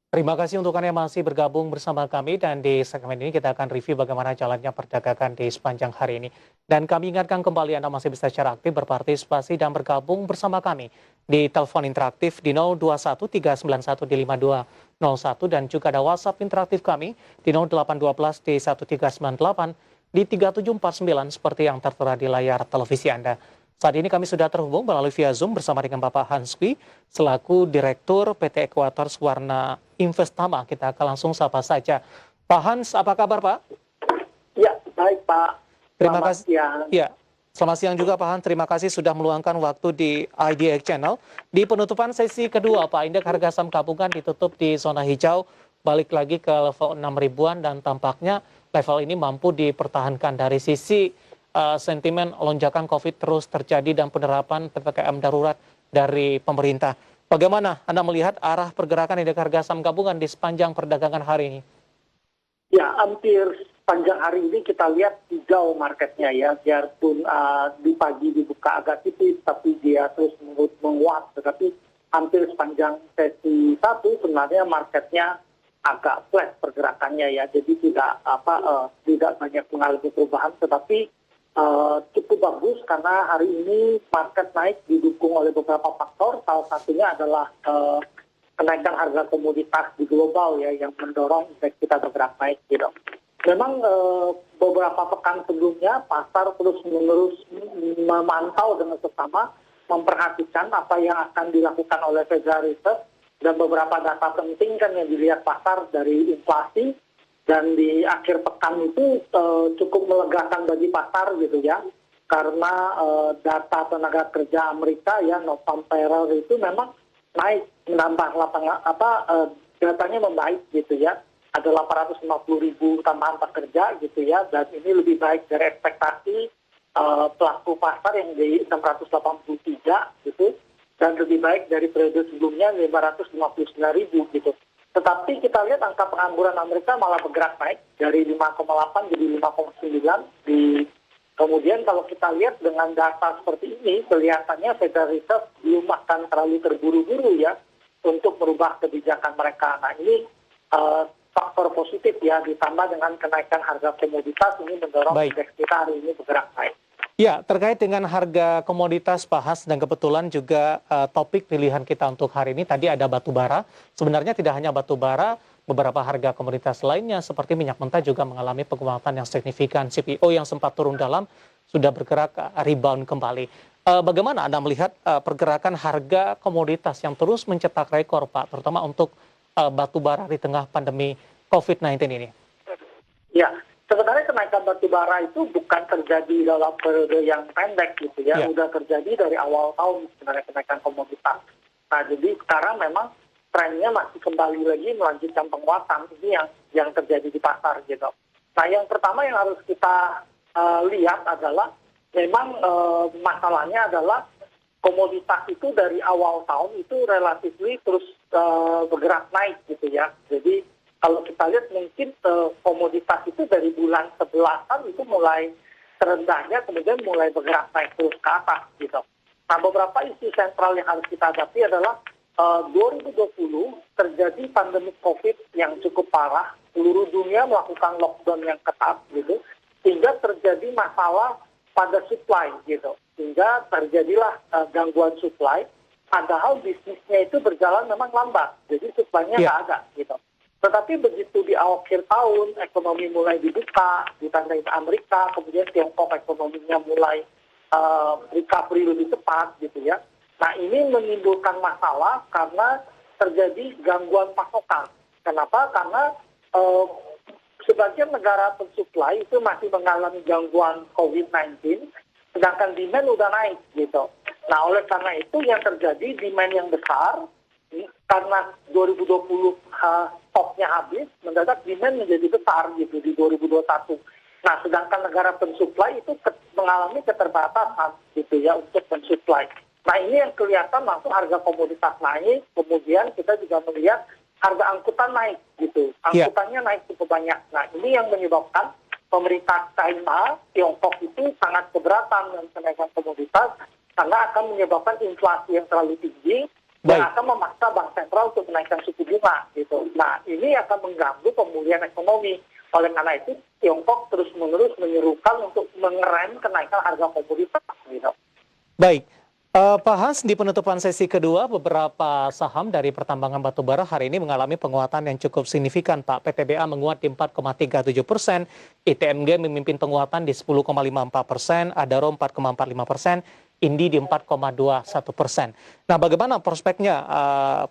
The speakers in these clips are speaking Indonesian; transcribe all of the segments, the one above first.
Terima kasih untuk Anda yang masih bergabung bersama kami dan di segmen ini kita akan review bagaimana jalannya perdagangan di sepanjang hari ini. Dan kami ingatkan kembali Anda masih bisa secara aktif berpartisipasi dan bergabung bersama kami di telepon interaktif di 021 391 di 5201 dan juga ada WhatsApp interaktif kami di 0812 di 1398 di 3749 seperti yang tertera di layar televisi Anda. Saat ini kami sudah terhubung melalui via Zoom bersama dengan Bapak Hans Kwi, selaku Direktur PT Ekuator Warna Investama. Kita akan langsung sapa saja. Pak Hans, apa kabar Pak? Ya, baik Pak. Terima Selamat kasih. siang. Ya, selamat siang juga Pak Hans. Terima kasih sudah meluangkan waktu di IDX Channel. Di penutupan sesi kedua, Pak, indeks harga saham gabungan ditutup di zona hijau, balik lagi ke level 6 ribuan dan tampaknya level ini mampu dipertahankan dari sisi sentimen lonjakan COVID terus terjadi dan penerapan PPKM darurat dari pemerintah. Bagaimana Anda melihat arah pergerakan indeks harga saham gabungan di sepanjang perdagangan hari ini? Ya, hampir panjang hari ini kita lihat hijau marketnya ya. Biarpun di pagi dibuka agak tipis, tapi dia terus menguat. Tetapi hampir sepanjang sesi satu sebenarnya marketnya agak flat pergerakannya ya. Jadi tidak banyak mengalami perubahan, tetapi cukup bagus karena hari ini market naik didukung oleh beberapa faktor. Salah satunya adalah kenaikan harga komoditas di global ya yang mendorong indeks kita bergerak naik gitu. Memang beberapa pekan sebelumnya pasar terus-menerus memantau dengan seksama, memperhatikan apa yang akan dilakukan oleh Federal Reserve dan beberapa data penting kan yang dilihat pasar dari inflasi. Dan di akhir pekan itu cukup melegakan bagi pasar gitu ya, karena data tenaga kerja Amerika ya, non-farm payroll itu memang naik, menambah datanya membaik gitu ya, ada 850.000 tambahan pekerja gitu ya, dan ini lebih baik dari ekspektasi pelaku pasar yang di 683 gitu, dan lebih baik dari periode sebelumnya 559.000 gitu. Tetapi kita lihat angka pengangguran Amerika malah bergerak naik dari 5,8 jadi 5,9. Kemudian kalau kita lihat dengan data seperti ini, kelihatannya Federal Reserve belum akan terlalu terburu-buru ya untuk merubah kebijakan mereka. Nah ini faktor positif ya, ditambah dengan kenaikan harga komoditas ini mendorong indeks kita hari ini bergerak naik. Ya, terkait dengan harga komoditas Pak Has, dan kebetulan juga topik pilihan kita untuk hari ini tadi ada batu bara. Sebenarnya tidak hanya batu bara, beberapa harga komoditas lainnya seperti minyak mentah juga mengalami penguatan yang signifikan. CPO yang sempat turun dalam sudah bergerak rebound kembali. Bagaimana Anda melihat pergerakan harga komoditas yang terus mencetak rekor Pak, terutama untuk batu bara di tengah pandemi COVID-19 ini? Ya. Sebenarnya kenaikan batu bara itu bukan terjadi dalam periode yang pendek gitu ya, udah terjadi dari awal tahun sebenarnya kenaikan komoditas. Nah jadi sekarang memang trennya masih kembali lagi melanjutkan penguatan, ini yang terjadi di pasar gitu. Nah yang pertama yang harus kita lihat adalah memang masalahnya adalah komoditas itu dari awal tahun itu relatif terus bergerak naik gitu ya. Jadi kalau kita lihat mungkin komoditas itu dari bulan 11-an itu mulai terendahnya, kemudian mulai bergerak naik terus ke atas gitu. Nah beberapa isu sentral yang harus kita hadapi adalah 2020 terjadi pandemi COVID yang cukup parah, seluruh dunia melakukan lockdown yang ketat gitu, sehingga terjadi masalah pada supply gitu, sehingga terjadilah gangguan supply, padahal bisnisnya itu berjalan memang lambat, jadi supply-nya nggak ada gitu. Tetapi begitu di akhir tahun, ekonomi mulai dibuka, ditandai Amerika, kemudian Tiongkok ekonominya mulai recovery lebih cepat gitu ya. Nah ini menimbulkan masalah karena terjadi gangguan pasokan. Kenapa? Karena sebagian negara pensuplai itu masih mengalami gangguan COVID-19, sedangkan demand udah naik gitu. Nah oleh karena itu yang terjadi demand yang besar, karena 2020 stoknya habis, mendadak demand menjadi besar gitu di 2021. Nah, sedangkan negara pensuplai itu mengalami keterbatasan gitu ya untuk mensuplai. Nah, ini yang kelihatan langsung harga komoditas naik, kemudian kita juga melihat harga angkutan naik gitu. Angkutannya naik cukup banyak. Nah, ini yang menyebabkan pemerintah China, Tiongkok itu sangat keberatan dengan kenaikan komoditas karena akan menyebabkan inflasi yang terlalu tinggi dan akan memaksa bank sentral untuk menaikkan suku bunga gitu. Nah, ini akan mengganggu pemulihan ekonomi. Oleh karena itu, Tiongkok terus-menerus menyerukan untuk mengerem kenaikan harga komoditas gitu. Baik, Pak Hans, di penutupan sesi kedua, beberapa saham dari pertambangan batubara hari ini mengalami penguatan yang cukup signifikan, Pak. PTBA menguat di 4,37%, ITMG memimpin penguatan di 10,54%, Adaro 4,45%, Indi di 4,21%. Nah, bagaimana prospeknya,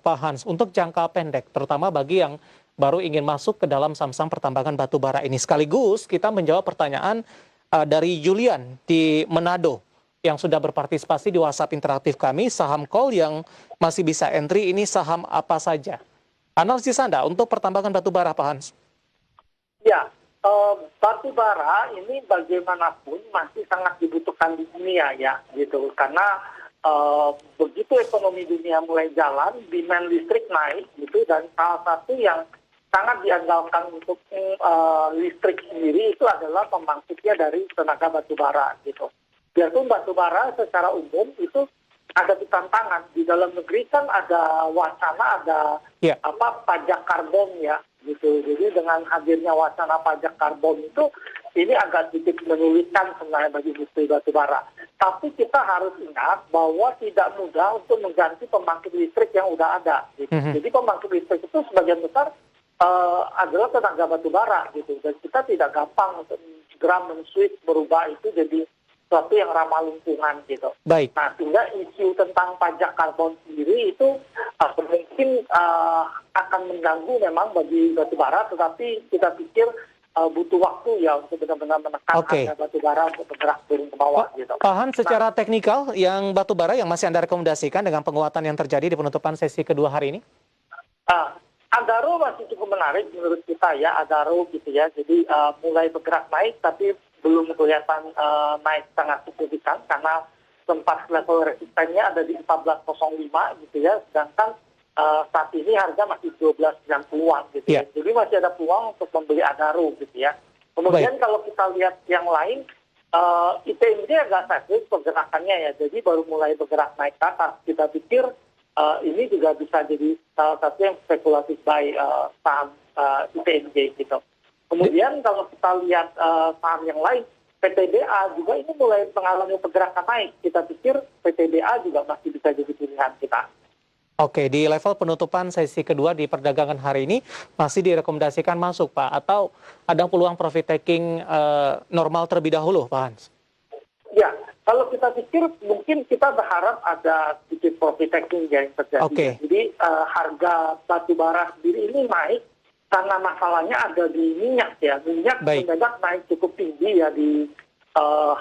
Pak Hans, untuk jangka pendek, terutama bagi yang baru ingin masuk ke dalam saham-saham pertambangan batubara ini? Sekaligus kita menjawab pertanyaan dari Julian di Manado, yang sudah berpartisipasi di WhatsApp interaktif kami. Saham call yang masih bisa entry ini saham apa saja? Analisis Anda untuk pertambangan batubara, Pak Hans. Ya, batu bara ini bagaimanapun masih sangat dibutuhkan di dunia ya, gitu. Karena begitu ekonomi dunia mulai jalan, demand listrik naik, gitu. Dan salah satu yang sangat diandalkan untuk listrik sendiri itu adalah pembangkitnya dari tenaga batu bara, gitu. Biarpun batu bara secara umum itu ada tantangan. Di dalam negeri kan ada wacana, ada pajak karbon ya, gitu. Jadi dengan hadirnya wacana pajak karbon itu, ini agak sedikit menyulitkan sebenarnya bagi industri batu bara. Tapi kita harus ingat bahwa tidak mudah untuk mengganti pembangkit listrik yang udah ada. Gitu. Jadi pembangkit listrik itu sebagian besar adalah tenaga batu bara, gitu. Dan kita tidak gampang untuk segera men-switch, berubah itu jadi sesuatu yang ramah lingkungan, gitu. Baik. Nah, sehingga isu tentang pajak karbon sendiri itu mungkin akan mengganggu memang bagi batu bara, tetapi kita pikir butuh waktu ya untuk benar-benar menekan harga batu bara untuk bergerak turun ke bawah, gitu. Pak Hans, secara teknikal yang batu bara yang masih Anda rekomendasikan dengan penguatan yang terjadi di penutupan sesi kedua hari ini? Adaro masih cukup menarik menurut kita ya, Adaro gitu ya. Jadi mulai bergerak naik tapi belum kelihatan naik sangat signifikan karena sempat level resistennya ada di 14.05 gitu ya. Sedangkan saat ini harga masih 12.90-an gitu ya. Jadi masih ada peluang untuk membeli Adaro gitu ya. Kemudian kalau kita lihat yang lain, ITMG agak statis pergerakannya ya. Jadi baru mulai bergerak naik ke atas. Kita pikir ini juga bisa jadi salah satu yang spekulatif buy saham ITMG gitu. Kemudian kalau kita lihat saham yang lain, PTBA juga ini mulai mengalami pergerakan naik. Kita pikir PTBA juga masih bisa jadi pilihan kita. Oke, di level penutupan sesi kedua di perdagangan hari ini masih direkomendasikan masuk, Pak? Atau ada peluang profit taking normal terlebih dahulu, Pak Hans? Ya, kalau kita pikir mungkin kita berharap ada sedikit profit taking yang terjadi. Jadi harga batu bara sendiri ini naik karena masalahnya ada di minyak ya. Minyak mendadak naik cukup tinggi ya di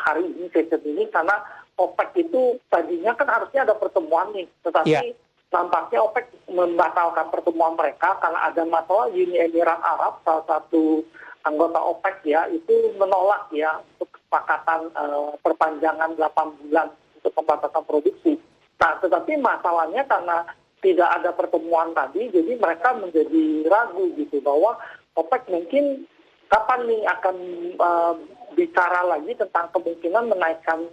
hari ini, sesi ini, karena OPEC itu tadinya kan harusnya ada pertemuan nih. Tetapi nampaknya OPEC membatalkan pertemuan mereka karena ada masalah. Uni Emirat Arab, salah satu anggota OPEC ya, itu menolak ya untuk kesepakatan perpanjangan 8 bulan untuk pembatasan produksi. Nah, tetapi masalahnya karena tidak ada pertemuan tadi, jadi mereka menjadi ragu gitu bahwa OPEC mungkin kapan nih akan bicara lagi tentang kemungkinan menaikkan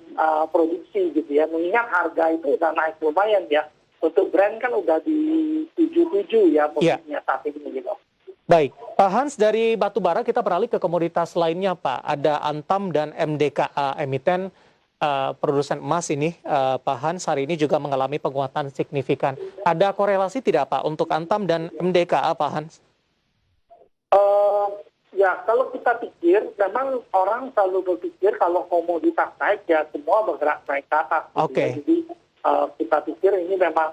produksi gitu ya. Mengingat harga itu udah naik lumayan ya. Untuk Brent kan udah di 77 ya posisinya saat ini gitu. Baik, Pak Hans, dari batubara kita beralih ke komoditas lainnya, Pak. Ada Antam dan MDKA, emiten produsen emas ini, Pak Hans, hari ini juga mengalami penguatan signifikan. Ada korelasi tidak, Pak, untuk Antam dan MDKA, Pak Hans? Ya, kalau kita pikir, memang orang selalu berpikir kalau komoditas naik, ya semua bergerak naik ke atas. Jadi kita pikir ini memang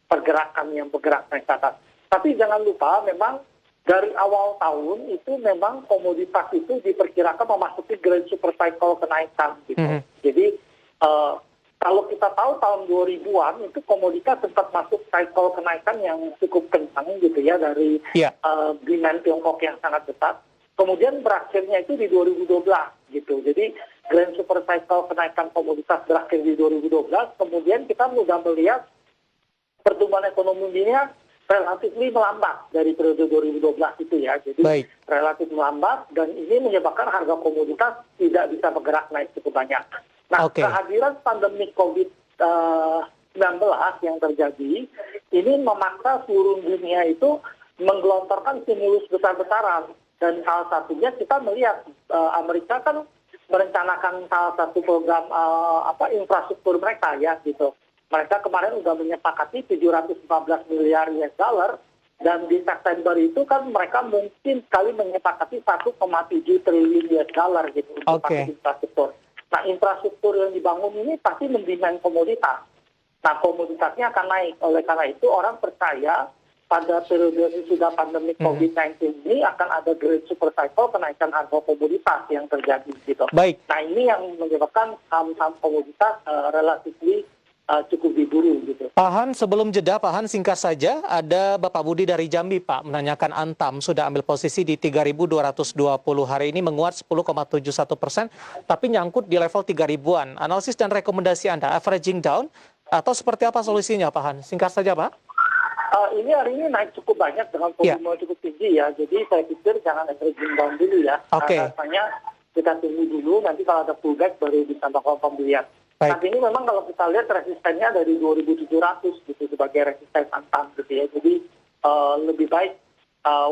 pergerakan yang bergerak naik ke atas. Tapi jangan lupa, memang dari awal tahun itu memang komoditas itu diperkirakan memasuki grand super cycle kenaikan gitu. Jadi kalau kita tahu tahun 2000-an itu komoditas sempat masuk cycle kenaikan yang cukup kencang gitu ya dari demand Tiongkok yang sangat besar. Kemudian berakhirnya itu di 2012 gitu. Jadi grand super cycle kenaikan komoditas berakhir di 2012. Kemudian kita sudah melihat pertumbuhan ekonomi dunia relatif melambat dari periode 2012 itu ya. Jadi relatif melambat dan ini menyebabkan harga komoditas tidak bisa bergerak naik cukup banyak. Nah, kehadiran pandemi COVID yang terjadi, ini memaksa seluruh dunia itu menggelontorkan stimulus besar-besaran. Dan salah satunya kita melihat Amerika kan merencanakan salah satu program infrastruktur mereka ya gitu. Mereka kemarin sudah menyepakati 714 miliar US dollar dan di September itu kan mereka mungkin sekali menyepakati 1,7 triliun US dollar gitu untuk pakai infrastruktur. Nah, infrastruktur yang dibangun ini pasti mendemand komoditas. Nah, komoditasnya akan naik. Oleh karena itu orang percaya pada periode sesudah pandemi COVID-19 ini akan ada great super cycle kenaikan harga komoditas yang terjadi gitu. Baik. Nah, ini yang menyebabkan saham-saham komoditas relatif cukup diburu gitu. Pak Han, sebelum jeda, Pak Han singkat saja, ada Bapak Budi dari Jambi, Pak, menanyakan Antam sudah ambil posisi di 3.220 hari ini menguat 10,71%, tapi nyangkut di level 3.000-an. Analisis dan rekomendasi Anda, averaging down atau seperti apa solusinya, Pak Han? Singkat saja, Pak. Ini hari ini naik cukup banyak dengan volume cukup tinggi ya. Jadi saya pikir jangan averaging down dulu ya. Rasanya kita tunggu dulu, nanti kalau ada pullback baru bisa melakukan pembelian. Nah ini memang kalau kita lihat resistennya dari 2.700 gitu sebagai resisten Antam gitu ya. Jadi lebih baik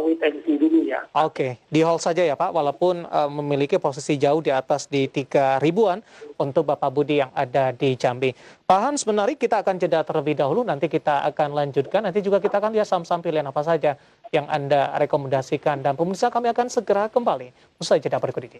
wait and see dulu ya. Oke, di hold saja ya Pak, walaupun memiliki posisi jauh di atas di 3.000-an untuk Bapak Budi yang ada di Jambi. Pak Hans, menarik, kita akan jeda terlebih dahulu, nanti kita akan lanjutkan, nanti juga kita akan lihat saham-saham pilihan apa saja yang Anda rekomendasikan. Dan pemirsa, kami akan segera kembali usai jeda berikut ini.